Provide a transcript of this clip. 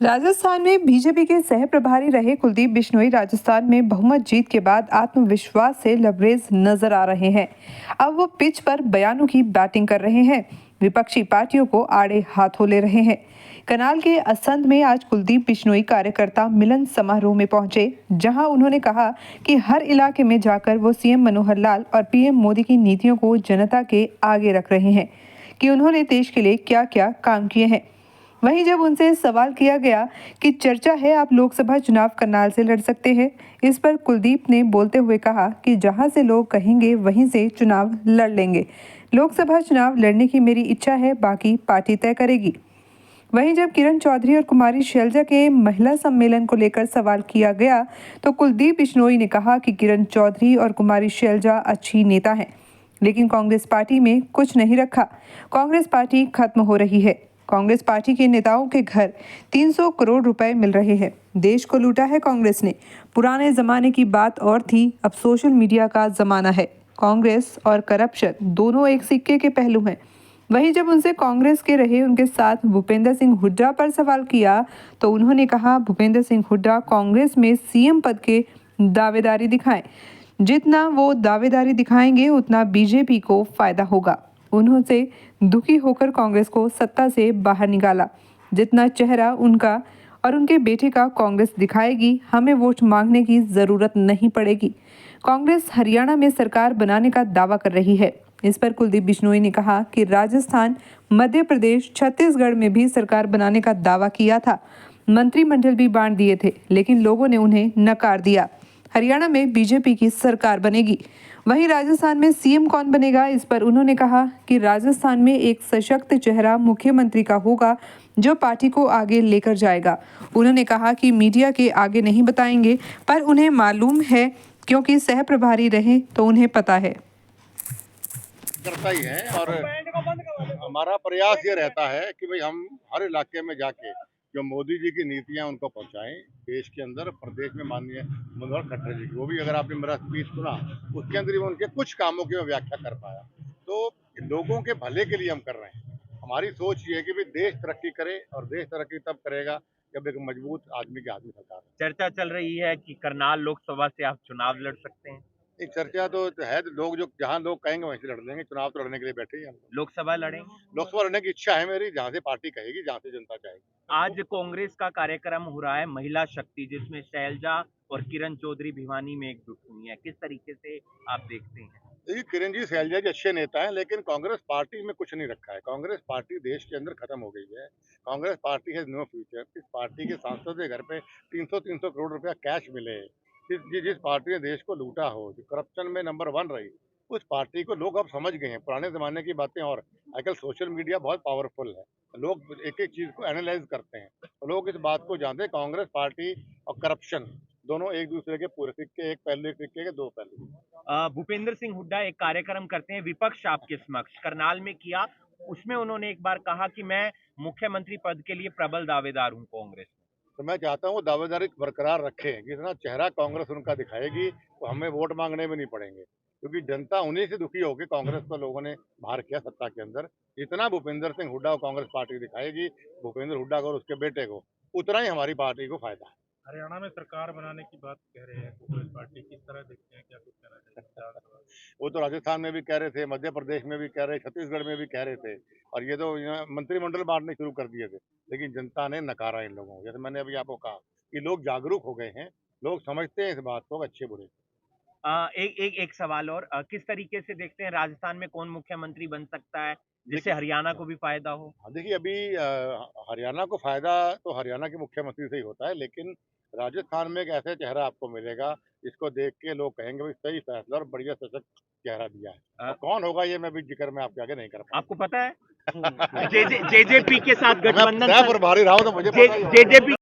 राजस्थान में बीजेपी के सह प्रभारी रहे कुलदीप बिश्नोई राजस्थान में बहुमत जीत के बाद आत्मविश्वास से लबरेज नजर आ रहे हैं। अब वो पिच पर बयानों की बैटिंग कर रहे हैं, विपक्षी पार्टियों को आड़े हाथों ले रहे हैं। करनाल के असंध में आज कुलदीप बिश्नोई कार्यकर्ता मिलन समारोह में पहुंचे, जहां उन्होंने कहा कि हर इलाके में जाकर वो सीएम मनोहर लाल और पीएम मोदी की नीतियों को जनता के आगे रख रहे हैं कि उन्होंने देश के लिए क्या क्या काम किए हैं। वहीं जब उनसे सवाल किया गया कि चर्चा है आप लोकसभा चुनाव करनाल से लड़ सकते हैं, इस पर कुलदीप ने बोलते हुए कहा कि जहां से लोग कहेंगे वहीं से चुनाव लड़ लेंगे। लोकसभा चुनाव लड़ने की मेरी इच्छा है, बाकी पार्टी तय करेगी। वहीं जब किरण चौधरी और कुमारी शैलजा के महिला सम्मेलन को लेकर सवाल किया गया तो कुलदीप बिश्नोई ने कहा कि किरण चौधरी और कुमारी शैलजा अच्छी नेता हैं, लेकिन कांग्रेस पार्टी में कुछ नहीं रखा। कांग्रेस पार्टी खत्म हो रही है। कांग्रेस पार्टी के नेताओं के घर 300 करोड़ रुपए मिल रहे हैं। देश को लूटा है कांग्रेस ने। पुराने जमाने की बात और थी, अब सोशल मीडिया का जमाना है। कांग्रेस और करप्शन दोनों एक सिक्के के पहलू हैं। वहीं जब उनसे कांग्रेस के रहे उनके साथ भूपेंद्र सिंह हुड्डा पर सवाल किया तो उन्होंने कहा भूपेंद्र सिंह हुड्डा कांग्रेस में सीएम पद के दावेदारी दिखाएं। जितना वो दावेदारी दिखाएंगे उतना बीजेपी को फायदा होगा। उन्होंने दुखी होकर कांग्रेस को सत्ता से बाहर निकाला। जितना चेहरा उनका और उनके बेटे का कांग्रेस दिखाएगी, हमें वोट मांगने की जरूरत नहीं पड़ेगी। कांग्रेस हरियाणा में सरकार बनाने का दावा कर रही है। इस पर कुलदीप बिश्नोई ने कहा कि राजस्थान, मध्य प्रदेश, छत्तीसगढ़ में भी सरकार बनाने का दावा किया था। मंत्रिमंडल भी बांट दिए थे, लेकिन लोगों ने उन्हें नकार दिया। हरियाणा में बीजेपी की सरकार बनेगी। वहीं राजस्थान में सीएम कौन बनेगा, इस पर उन्होंने कहा कि राजस्थान में एक सशक्त चेहरा मुख्यमंत्री का होगा जो पार्टी को आगे लेकर जाएगा। उन्होंने कहा कि मीडिया के आगे नहीं बताएंगे, पर उन्हें मालूम है क्योंकि सह प्रभारी रहे तो उन्हें पता है। करता ही है और हमारा प्रयास ये रहता है कि भाई हम हर इलाके में जाके जो मोदी जी की नीतियां उनको पहुंचाएं। देश के अंदर प्रदेश में माननीय मनोहर खट्टर जी की, वो भी अगर आपने मेरा स्पीच सुना उसके अंदर भी उनके कुछ कामों की मैं व्याख्या कर पाया। तो लोगों के भले के लिए हम कर रहे हैं। हमारी सोच ये है कि भाई देश तरक्की करे और देश तरक्की तब करेगा जब एक मजबूत आदमी की आदमी सरकार है। चर्चा चल रही है कि करनाल लोकसभा से आप चुनाव लड़ सकते हैं। एक चर्चा तो है, तो लोग जो जहाँ लोग कहेंगे वहीं से लड़ लेंगे। चुनाव तो लड़ने के लिए बैठे ही हम। लोकसभा लड़ेंगे। लोकसभा लड़ने की इच्छा है मेरी, जहाँ से पार्टी कहेगी, जहाँ से जनता चाहेगी। आज कांग्रेस का कार्यक्रम हो रहा है महिला शक्ति, जिसमें शैलजा और किरण चौधरी भिवानी में एकजुट हुई है। किस तरीके से आप देखते हैं? देखिए, किरण जी, शैलजा जी अच्छे नेता हैं, लेकिन कांग्रेस पार्टी में कुछ नहीं रखा है। कांग्रेस पार्टी देश के अंदर खत्म हो गई है। कांग्रेस पार्टी है नो फ्यूचर। इस पार्टी के सांसद के घर पे 300 करोड़ रुपया कैश मिले। जिस पार्टी ने देश को लूटा हो, जो करप्शन में नंबर 1 रही, उस पार्टी को लोग अब समझ गए हैं। पुराने जमाने की बातें और आजकल सोशल मीडिया बहुत पावरफुल है। लोग एक एक चीज को एनालाइज करते हैं। लोग इस बात को जानते हैं, कांग्रेस पार्टी और करप्शन दोनों एक दूसरे के पूरे सिक्के, एक पहलू, एक सिक्के के दो पहलू। भूपेंद्र सिंह हुड्डा एक कार्यक्रम करते हैं विपक्ष आपके समक्ष, करनाल में किया। उसमें उन्होंने एक बार कहा कि मैं मुख्यमंत्री पद के लिए प्रबल दावेदार हूं कांग्रेस। तो मैं चाहता हूँ वो दावेदारी बरकरार रखें। जितना चेहरा कांग्रेस उनका दिखाएगी तो हमें वोट मांगने में नहीं पड़ेंगे, क्योंकि जनता उन्हीं से दुखी होगी। कांग्रेस को लोगों ने बाहर किया सत्ता के अंदर। जितना भूपेंद्र सिंह हुड्डा को कांग्रेस पार्टी दिखाएगी, भूपेंद्र हुड्डा को और उसके बेटे को, उतना ही हमारी पार्टी को फायदा है। हरियाणा में सरकार बनाने की बात कह रहे हैं कांग्रेस पार्टी, किस तरह देखते हैं, क्या कुछ कहना चाहिए? वो तो राजस्थान में भी कह रहे थे, मध्य प्रदेश में भी कह रहे, छत्तीसगढ़ में भी कह रहे थे, और ये तो मंत्रिमंडल बांटने शुरू कर दिए थे। लेकिन जनता ने नकारा इन लोगों को। जैसे मैंने अभी आपको कहा कि लोग जागरूक हो गए हैं, लोग समझते हैं इस बात को, अच्छे बुरे। एक सवाल और, किस तरीके से देखते हैं राजस्थान में कौन मुख्यमंत्री बन सकता है जिससे हरियाणा को भी फायदा हो? देखिए, अभी हरियाणा को फायदा तो हरियाणा के मुख्यमंत्री से ही होता है, लेकिन राजस्थान में एक ऐसा चेहरा आपको मिलेगा जिसको देख के लोग कहेंगे भाई सही फैसला और बढ़िया सशक्त चेहरा दिया है। और कौन होगा ये मैं भी जिक्र में आपके आगे नहीं कर पाऊंगा। आपको पता है? जेजेपी के साथ गठबंधन मैं प्रभारी रहा हूं तो मुझे पता ही है। जेजेपी